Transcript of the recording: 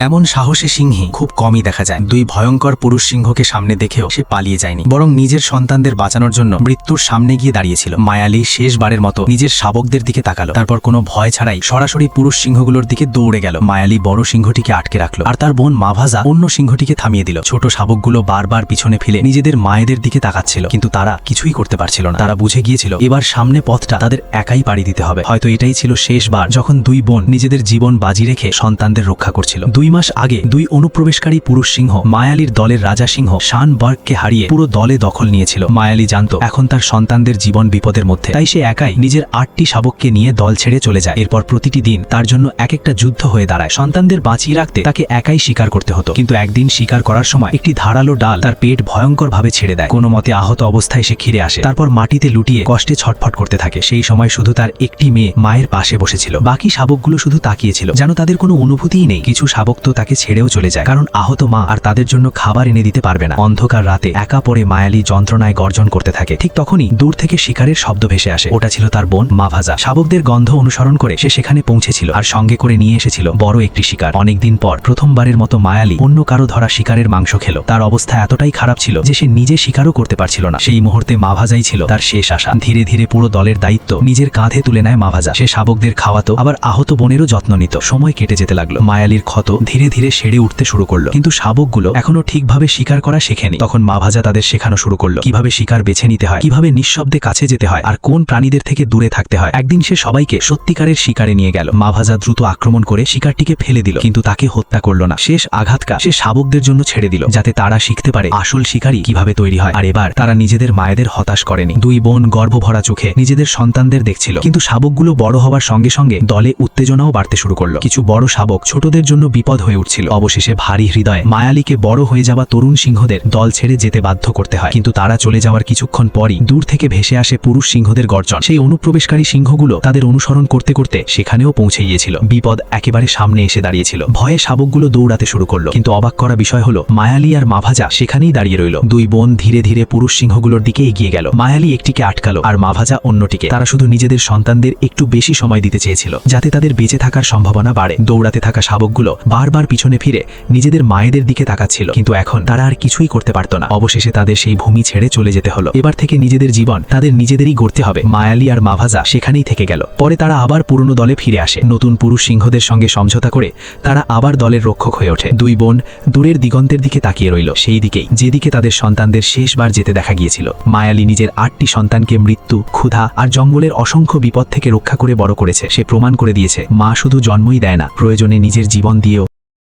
এমন সাহসী সিংহী খুব কমই দেখা যায়। দুই ভয়ঙ্কর পুরুষ সিংহকে সামনে দেখেও সে পালিয়ে যায়নি, বরং নিজের সন্তানদের বাঁচানোর জন্য মৃত্যুর সামনে গিয়ে দাঁড়িয়েছিল। মায়ালি শেষবারের মতো নিজের শাবকদের দিকে তাকালো, তারপর কোনো ভয় ছাড়াই সরাসরি পুরুষ সিংহগুলোর দিকে দৌড়ে গেল। মায়ালি বড় সিংহটিকে আটকে রাখলো, আর তার বোন মাভাজা অন্য সিংহটিকে থামিয়ে দিল। ছোট শাবকগুলো বারবার পিছনে ফেলে নিজেদের মায়েদের দিকে তাকাচ্ছিল, কিন্তু তারা কিছুই করতে পারছিল না। তারা বুঝে গিয়েছিল এবার সামনে পথটা তাদের একাই পাড়ি দিতে হবে। হয়তো এটাই ছিল শেষবার যখন দুই বোন নিজেদের জীবন বাজি রেখে সন্তানদের রক্ষা করছিল। 2 মাস আগে দুই অনুপ্রবেশকারী পুরুষ সিংহ মায়ালির দলের রাজা সিংহ শান বার্গকে হারিয়ে পুরো দলে দখল নিয়েছিল। মায়ালি জানত এখন তার সন্তানদের জীবন বিপদের মধ্যে, তাই সে একাই নিজের 8টি শাবককে নিয়ে দল ছেড়ে চলে যায়। এরপর প্রতিটি দিন তার জন্য এক একটা যুদ্ধ হয়ে দাঁড়ায়। সন্তানদের বাঁচিয়ে রাখতে তাকে একাই শিকার করতে হতো, কিন্তু একদিন শিকার করার সময় একটি ধারালো ডাল তার পেট ভয়ঙ্করভাবে ছেড়ে দেয়। কোনো মতে আহত অবস্থায় সে ফিরে আসে, তারপর মাটিতে লুটিয়ে কষ্টে ছটফট করতে থাকে। সেই সময় শুধু তার একটি মেয়ে মায়ের পাশে বসেছিল, বাকি শাবকগুলো শুধু তাকিয়েছিল, যেন তাদের কোনো অনুভূতিই নেই। কিছু শাবক তো তাকে ছেড়েও চলে যায়, কারণ আহত মা আর তাদের জন্য খাবার এনে দিতে পারবে না। অন্ধকার রাতে একা পড়ে মায়ালি যন্ত্রণায় গর্জন করতে থাকে। ঠিক তখনই দূর থেকে শিকারের শব্দ ভেসে আসে। ওটা ছিল তার বোন মাভাজা। শাবকদের গন্ধ অনুসরণ করে সে সেখানে পৌঁছেছিল, আর সঙ্গে করে নিয়ে এসেছিল বড় একটি শিকার। অনেকদিন পর প্রথমবারের মতো মায়ালি অন্য কারো ধরা শিকারের মাংস খেল। তার অবস্থা এতটাই খারাপ ছিল যে সে নিজে শিকারও করতে পারছিল না। সেই মুহূর্তে মাভাজাই ছিল তার শেষ আশা। ধীরে ধীরে পুরো দলের দায়িত্ব নিজের কাঁধে তুলে নেয় মাভাজা। সে শাবকদের খাওয়াতো, আবার আহত বোনেরও যত্ন নিত। সময় কেটে যেতে লাগলো, মায়ালির ক্ষত ধীরে ধীরে সেরে উঠতে শুরু করলো, কিন্তু শাবকগুলো এখনো ঠিকভাবে শিকার করা শেখেনি। তখন মাভাজা তাদের শেখানো শুরু করলো কিভাবে শিকার বেছে নিতে হয়, কিভাবে নিঃশব্দে কাছে যেতে হয়, আর কোন প্রাণীদের থেকে দূরে থাকতে হয়। একদিন সে সবাইকে সত্যিকারের শিকারে নিয়ে গেল। মাভাজা দ্রুত আক্রমণ করে শিকারটিকে ফেলে দিল, কিন্তু তাকে হত্যা করলো না। শেষ আঘাতটা সে শাবকদের জন্য ছেড়ে দিল, যাতে তারা শিখতে পারে আসল শিকারী কিভাবে তৈরি হয়। আর এবার তারা নিজেদের মায়েদের হতাশ করেনি। দুই বোন গর্ভভরা চোখে নিজেদের সন্তানদের দেখছিল, কিন্তু শাবকগুলো বড় হওয়ার সঙ্গে সঙ্গে দলে উত্তেজনাও বাড়তে শুরু করলো। কিছু বড় শাবক ছোটদের জন্য বিপদ হয়ে উঠছিল। অবশেষে ভারী হৃদয়ে মায়ালিকে বড় হয়ে যাওয়া তরুণ সিংহদের দল ছেড়ে যেতে বাধ্য করতে হয়। কিন্তু তারা চলে যাওয়ার কিছুক্ষণ পরই দূর থেকে ভেসে আসে পুরুষ সিংহদের গর্জন। সেই অনুপ্রবেশকারী সিংহগুলো তাদের অনুসরণ করতে করতে সেখানেও পৌঁছে গিয়েছিল। বিপদ একেবারে সামনে এসে দাঁড়িয়েছিল। ভয়ে শাবকগুলো দৌড়াতে শুরু করলো, কিন্তু অবাক করা বিষয় হলো মায়ালি আর মাভাজা সেখানেই দাঁড়িয়ে রইল। দুই বোন ধীরে ধীরে পুরুষ সিংহগুলোর দিকে এগিয়ে গেল। মায়ালি একটিকে আটকালো, আর মাভাজা অন্যটিকে। তারা শুধু নিজেদের সন্তানদের একটু বেশি সময় দিতে চেয়েছিল, যাতে তাদের বেঁচে থাকার সম্ভাবনা বাড়ে। দৌড়াতে থাকা শাবকগুলো বারবার পিছনে ফিরে নিজেদের মায়েদের দিকে তাকাচ্ছিল, কিন্তু এখন তারা আর কিছুই করতে পারত না। অবশেষে তাদের সেই ভূমি ছেড়ে চলে যেতে হলো। এবার থেকে নিজেদের জীবন তাদের নিজেদেরই গড়তে হবে। মায়ালি আর মাভাজা সেখানেই থেকে গেল। পরে তারা আবার পুরনো দলে ফিরে আসে। নতুন পুরুষ সিংহদের সঙ্গে সমঝোতা করে তারা আবার দলের রক্ষক হয়ে ওঠে। দুই বোন দূরের দিগন্তের দিকে তাকিয়ে রইল, সেই দিকেই যেদিকে তাদের সন্তানদের শেষবার যেতে দেখা গিয়েছিল। মায়ালি নিজের 8টি সন্তানকে মৃত্যু, ক্ষুধা আর জঙ্গলের অসংখ্য বিপদ থেকে রক্ষা করে বড় করেছে। সে প্রমাণ করে দিয়েছে মা শুধু জন্মই দেয় না, প্রয়োজনে নিজের জীবন দিয়েও